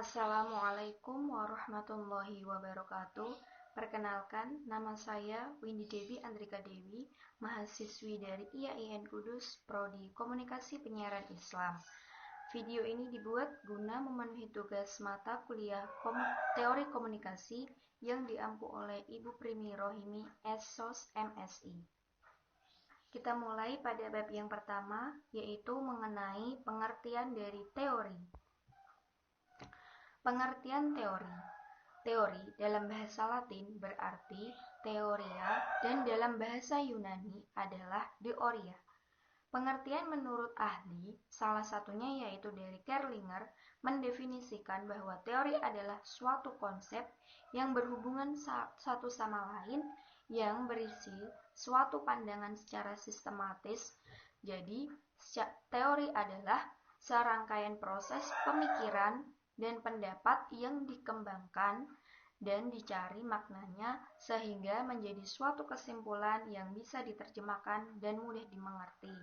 Assalamualaikum warahmatullahi wabarakatuh. Perkenalkan, nama saya Windy Dewi Andrika Dewi, mahasiswi dari IAIN Kudus, Prodi Komunikasi Penyiaran Islam. Video ini dibuat guna memenuhi tugas mata kuliah Teori Komunikasi yang diampu oleh Ibu Primi Rohimi, SSOS MSI. Kita mulai pada bab yang pertama, yaitu mengenai pengertian dari teori. Pengertian teori. Teori dalam bahasa Latin berarti theoria dan dalam bahasa Yunani adalah theoria. Pengertian menurut ahli, salah satunya yaitu dari Kerlinger, mendefinisikan bahwa teori adalah suatu konsep yang berhubungan satu sama lain yang berisi suatu pandangan secara sistematis. Jadi, teori adalah serangkaian proses pemikiran dan pendapat yang dikembangkan dan dicari maknanya sehingga menjadi suatu kesimpulan yang bisa diterjemahkan dan mudah dimengerti.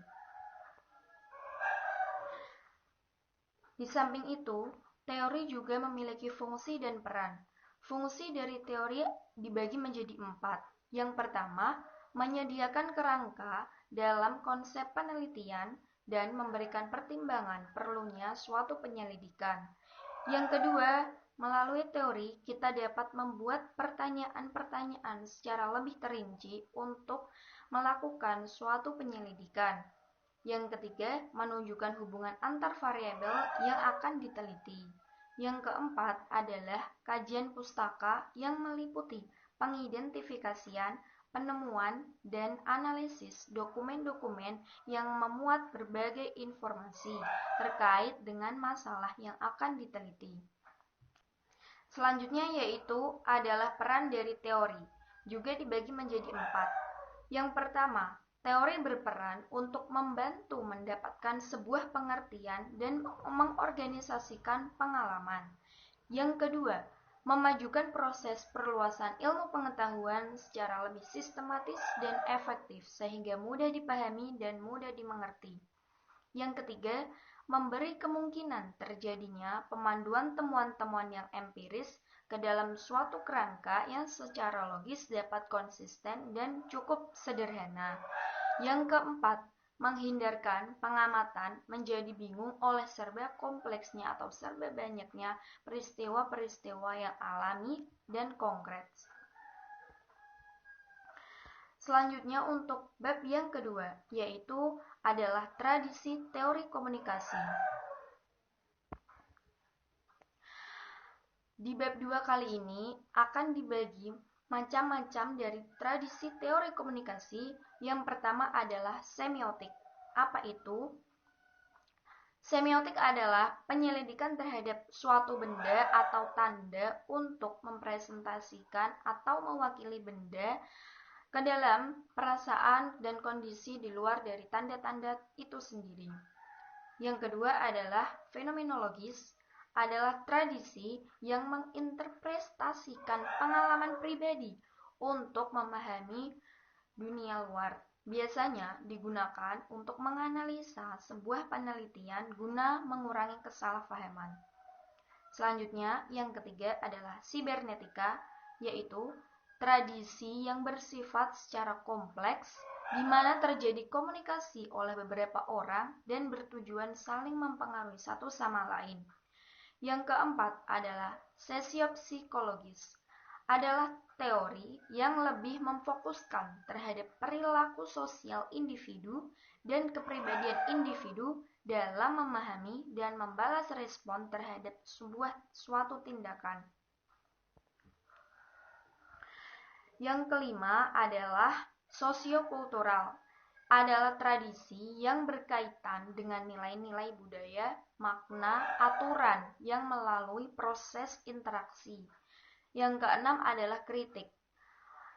Di samping itu, teori juga memiliki fungsi dan peran. Fungsi dari teori dibagi menjadi 4. Yang pertama, menyediakan kerangka dalam konsep penelitian dan memberikan pertimbangan perlunya suatu penyelidikan. Yang kedua, melalui teori kita dapat membuat pertanyaan-pertanyaan secara lebih terinci untuk melakukan suatu penyelidikan. Yang ketiga, menunjukkan hubungan antar variabel yang akan diteliti. Yang keempat adalah kajian pustaka yang meliputi pengidentifikasian, penemuan, dan analisis dokumen-dokumen yang memuat berbagai informasi terkait dengan masalah yang akan diteliti. Selanjutnya yaitu adalah peran dari teori, juga dibagi menjadi 4. Yang pertama, teori berperan untuk membantu mendapatkan sebuah pengertian dan mengorganisasikan pengalaman. Yang kedua, memajukan proses perluasan ilmu pengetahuan secara lebih sistematis dan efektif sehingga mudah dipahami dan mudah dimengerti. Yang ketiga, memberi kemungkinan terjadinya pemanduan temuan-temuan yang empiris ke dalam suatu kerangka yang secara logis dapat konsisten dan cukup sederhana. Yang keempat, menghindarkan pengamatan menjadi bingung oleh serba kompleksnya atau serba banyaknya peristiwa-peristiwa yang alami dan konkret. Selanjutnya untuk bab yang kedua, yaitu adalah tradisi teori komunikasi. Di bab 2 kali ini akan dibagi macam-macam dari tradisi teori komunikasi. Yang pertama adalah semiotik. Apa itu? Semiotik adalah penyelidikan terhadap suatu benda atau tanda untuk mempresentasikan atau mewakili benda ke dalam perasaan dan kondisi di luar dari tanda-tanda itu sendiri. Yang kedua adalah fenomenologis, adalah tradisi yang menginterpretasikan pengalaman pribadi untuk memahami dunia luar. Biasanya digunakan untuk menganalisa sebuah penelitian guna mengurangi kesalahpahaman. Selanjutnya, yang ketiga adalah sibernetika, yaitu tradisi yang bersifat secara kompleks, di mana terjadi komunikasi oleh beberapa orang dan bertujuan saling mempengaruhi satu sama lain. Yang keempat adalah sosiopsikologis, adalah teori yang lebih memfokuskan terhadap perilaku sosial individu dan kepribadian individu dalam memahami dan membalas respon terhadap suatu tindakan. Yang kelima adalah sosiokultural, adalah tradisi yang berkaitan dengan nilai-nilai budaya, makna, aturan yang melalui proses interaksi. Yang keenam adalah kritik,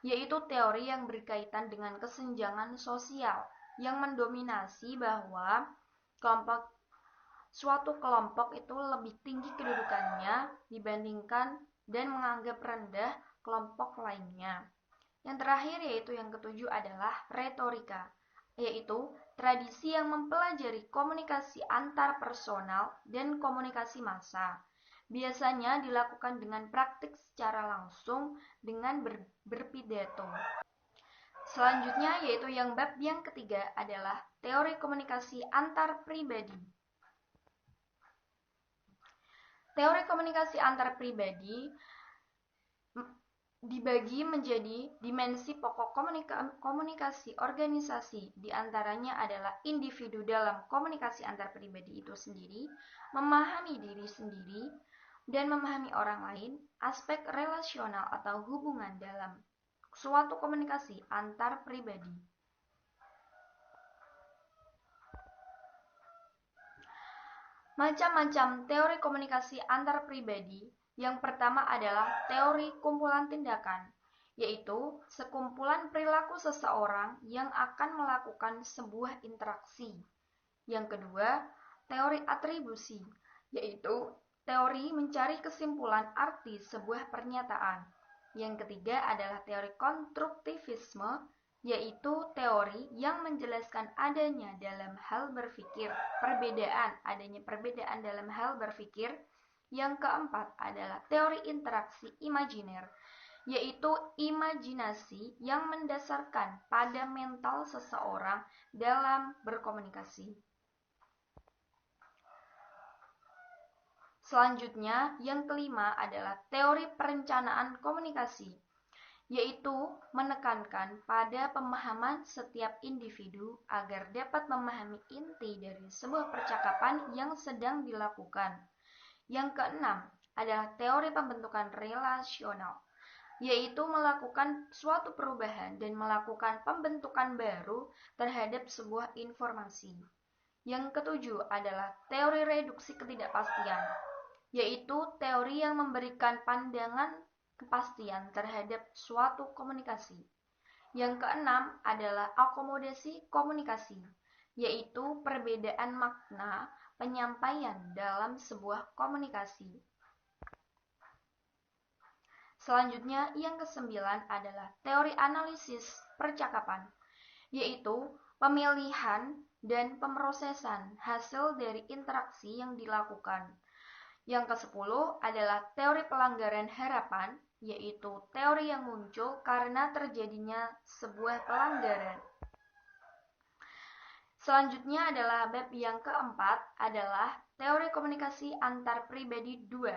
yaitu teori yang berkaitan dengan kesenjangan sosial yang mendominasi bahwa suatu kelompok itu lebih tinggi kedudukannya dibandingkan dan menganggap rendah kelompok lainnya. Yang terakhir yaitu yang ketujuh adalah retorika, yaitu tradisi yang mempelajari komunikasi antar personal dan komunikasi massa. Biasanya dilakukan dengan praktik secara langsung dengan berpidato. Selanjutnya yaitu yang bab yang ketiga adalah teori komunikasi antar pribadi. Teori komunikasi antar pribadi dibagi menjadi dimensi pokok komunikasi organisasi. Di antaranya adalah individu dalam komunikasi antar pribadi itu sendiri, memahami diri sendiri, dan memahami orang lain, aspek relasional atau hubungan dalam suatu komunikasi antar pribadi. Macam-macam teori komunikasi antar pribadi. Yang pertama adalah teori kumpulan tindakan, yaitu sekumpulan perilaku seseorang yang akan melakukan sebuah interaksi. Yang kedua, teori atribusi, yaitu teori mencari kesimpulan arti sebuah pernyataan. Yang ketiga adalah teori konstruktivisme, yaitu teori yang menjelaskan adanya dalam hal berpikir adanya perbedaan dalam hal berpikir. Yang keempat adalah teori interaksi imajiner, yaitu imajinasi yang mendasarkan pada mental seseorang dalam berkomunikasi. Selanjutnya, yang kelima adalah teori perencanaan komunikasi, yaitu menekankan pada pemahaman setiap individu agar dapat memahami inti dari sebuah percakapan yang sedang dilakukan. Yang keenam adalah teori pembentukan relasional, yaitu melakukan suatu perubahan dan melakukan pembentukan baru terhadap sebuah informasi. Yang ketujuh adalah teori reduksi ketidakpastian, yaitu teori yang memberikan pandangan kepastian terhadap suatu komunikasi. Yang keenam adalah akomodasi komunikasi, yaitu perbedaan makna penyampaian dalam sebuah komunikasi. Selanjutnya, yang kesembilan adalah teori analisis percakapan, yaitu pemilihan dan pemrosesan hasil dari interaksi yang dilakukan. Yang ke-10 adalah teori pelanggaran harapan, yaitu teori yang muncul karena terjadinya sebuah pelanggaran. Selanjutnya adalah bab yang keempat adalah teori komunikasi antar pribadi 2.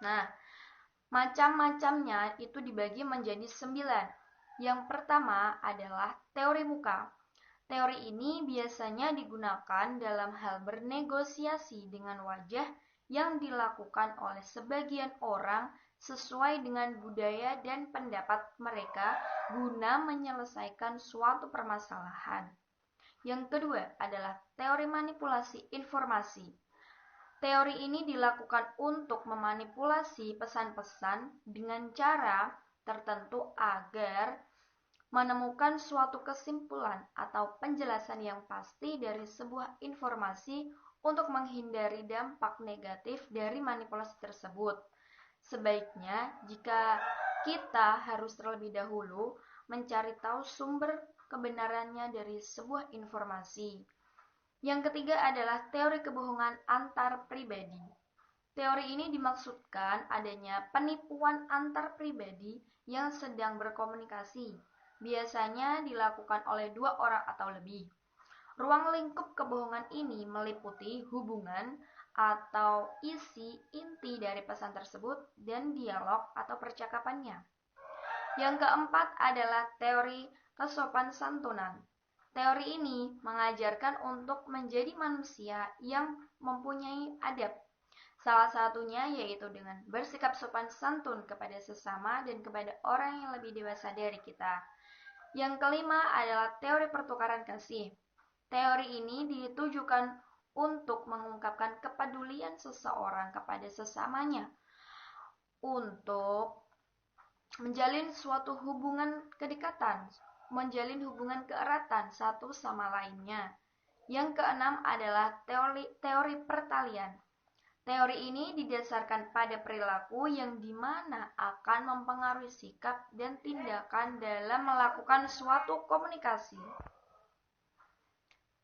Nah, macam-macamnya itu dibagi menjadi 9. Yang pertama adalah teori muka. Teori ini biasanya digunakan dalam hal bernegosiasi dengan wajah yang dilakukan oleh sebagian orang sesuai dengan budaya dan pendapat mereka guna menyelesaikan suatu permasalahan. Yang kedua adalah teori manipulasi informasi. Teori ini dilakukan untuk memanipulasi pesan-pesan dengan cara tertentu agar menemukan suatu kesimpulan atau penjelasan yang pasti dari sebuah informasi untuk menghindari dampak negatif dari manipulasi tersebut. Sebaiknya, jika kita harus terlebih dahulu mencari tahu sumber kebenarannya dari sebuah informasi. Yang ketiga adalah teori kebohongan antar pribadi. Teori ini dimaksudkan adanya penipuan antar pribadi yang sedang berkomunikasi. Biasanya dilakukan oleh 2 orang atau lebih. Ruang lingkup kebohongan ini meliputi hubungan atau isi inti dari pesan tersebut dan dialog atau percakapannya. Yang keempat adalah teori kesopan santunan. Teori ini mengajarkan untuk menjadi manusia yang mempunyai adab. Salah satunya yaitu dengan bersikap sopan santun kepada sesama dan kepada orang yang lebih dewasa dari kita. Yang kelima adalah teori pertukaran kasih. Teori ini ditujukan untuk mengungkapkan kepedulian seseorang kepada sesamanya, untuk menjalin suatu hubungan kedekatan, menjalin hubungan keeratan satu sama lainnya. Yang keenam adalah teori pertalian. Teori ini didasarkan pada perilaku yang dimana akan mempengaruhi sikap dan tindakan dalam melakukan suatu komunikasi.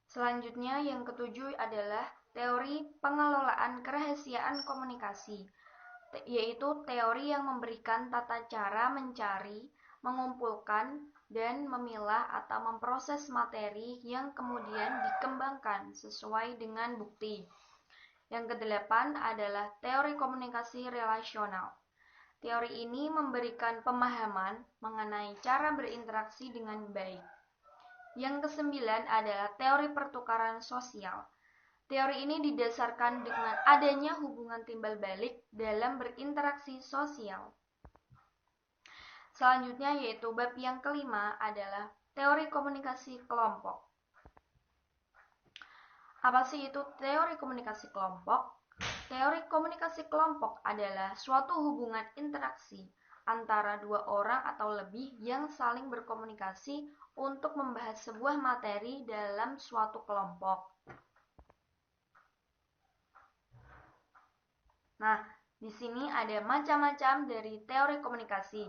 Selanjutnya yang ketujuh adalah teori pengelolaan kerahasiaan komunikasi, yaitu teori yang memberikan tata cara mencari, mengumpulkan, dan memilah atau memproses materi yang kemudian dikembangkan sesuai dengan bukti. Yang kedelapan adalah teori komunikasi relasional. Teori ini memberikan pemahaman mengenai cara berinteraksi dengan baik. Yang kesembilan adalah teori pertukaran sosial. Teori ini didasarkan dengan adanya hubungan timbal balik dalam berinteraksi sosial. Selanjutnya yaitu bab yang kelima adalah teori komunikasi kelompok. Apa sih itu teori komunikasi kelompok? Teori komunikasi kelompok adalah suatu hubungan interaksi antara dua orang atau lebih yang saling berkomunikasi untuk membahas sebuah materi dalam suatu kelompok. Nah, di sini ada macam-macam dari teori komunikasi.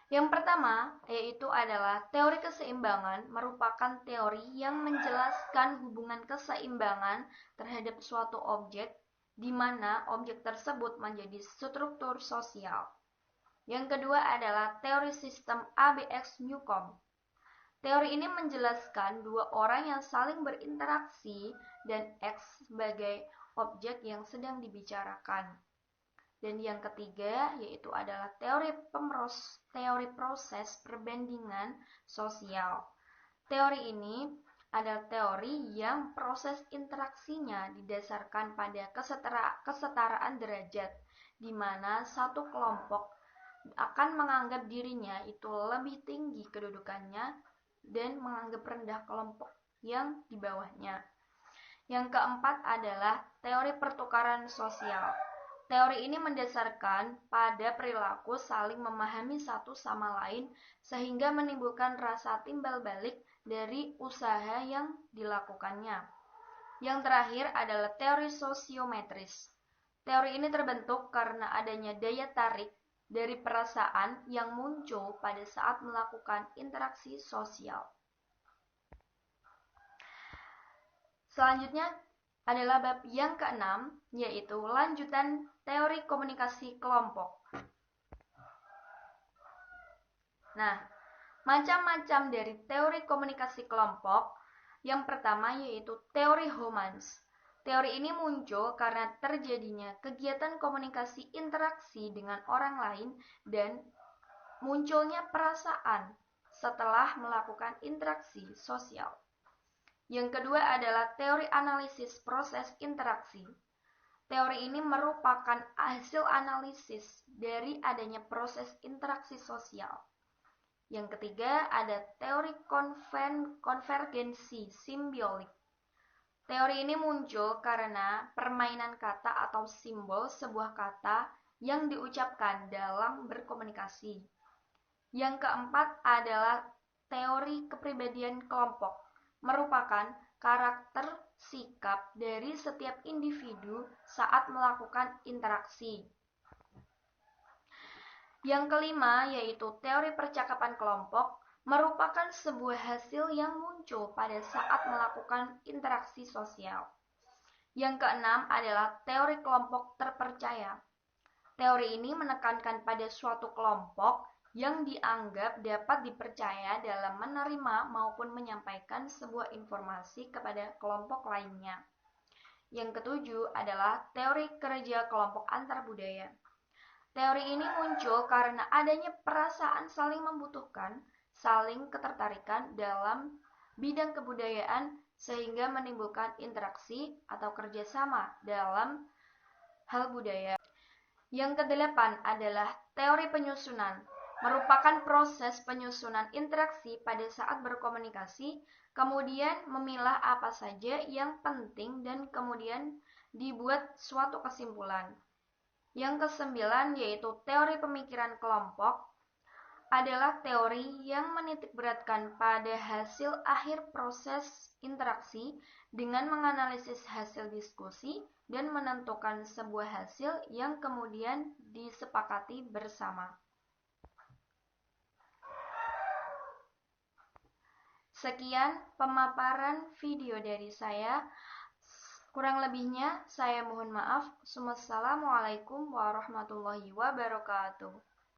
Yang pertama, yaitu adalah teori keseimbangan, merupakan teori yang menjelaskan hubungan keseimbangan terhadap suatu objek, di mana objek tersebut menjadi struktur sosial. Yang kedua adalah teori sistem ABX Newcomb. Teori ini menjelaskan dua orang yang saling berinteraksi dan X sebagai objek yang sedang dibicarakan. Dan yang ketiga yaitu adalah teori proses perbandingan sosial. Teori ini adalah teori yang proses interaksinya didasarkan pada kesetaraan derajat, di mana satu kelompok akan menganggap dirinya itu lebih tinggi kedudukannya dan menganggap rendah kelompok yang di bawahnya. Yang keempat adalah teori pertukaran sosial. Teori ini mendasarkan pada perilaku saling memahami satu sama lain sehingga menimbulkan rasa timbal balik dari usaha yang dilakukannya. Yang terakhir adalah teori sosiometris. Teori ini terbentuk karena adanya daya tarik dari perasaan yang muncul pada saat melakukan interaksi sosial. Selanjutnya adalah bab yang keenam, yaitu lanjutan teori komunikasi kelompok. Nah, macam-macam dari teori komunikasi kelompok. Yang pertama yaitu teori Homans. Teori ini muncul karena terjadinya kegiatan komunikasi interaksi dengan orang lain dan munculnya perasaan setelah melakukan interaksi sosial. Yang kedua adalah teori analisis proses interaksi. Teori ini merupakan hasil analisis dari adanya proses interaksi sosial. Yang ketiga ada teori konvergensi simbiolik. Teori ini muncul karena permainan kata atau simbol sebuah kata yang diucapkan dalam berkomunikasi. Yang keempat adalah teori kepribadian kelompok, merupakan karakter sikap dari setiap individu saat melakukan interaksi. Yang kelima yaitu teori percakapan kelompok, merupakan sebuah hasil yang muncul pada saat melakukan interaksi sosial. Yang keenam adalah teori kelompok terpercaya. Teori ini menekankan pada suatu kelompok yang dianggap dapat dipercaya dalam menerima maupun menyampaikan sebuah informasi kepada kelompok lainnya. Yang ketujuh adalah teori kerja kelompok antar budaya. Teori ini muncul karena adanya perasaan saling membutuhkan, saling ketertarikan dalam bidang kebudayaan sehingga menimbulkan interaksi atau kerjasama dalam hal budaya. Yang kedelapan adalah teori penyusunan, merupakan proses penyusunan interaksi pada saat berkomunikasi, kemudian memilah apa saja yang penting dan kemudian dibuat suatu kesimpulan. Yang kesembilan yaitu teori pemikiran kelompok, adalah teori yang menitikberatkan pada hasil akhir proses interaksi dengan menganalisis hasil diskusi dan menentukan sebuah hasil yang kemudian disepakati bersama. Sekian pemaparan video dari saya. Kurang lebihnya saya mohon maaf. Wassalamualaikum warahmatullahi wabarakatuh.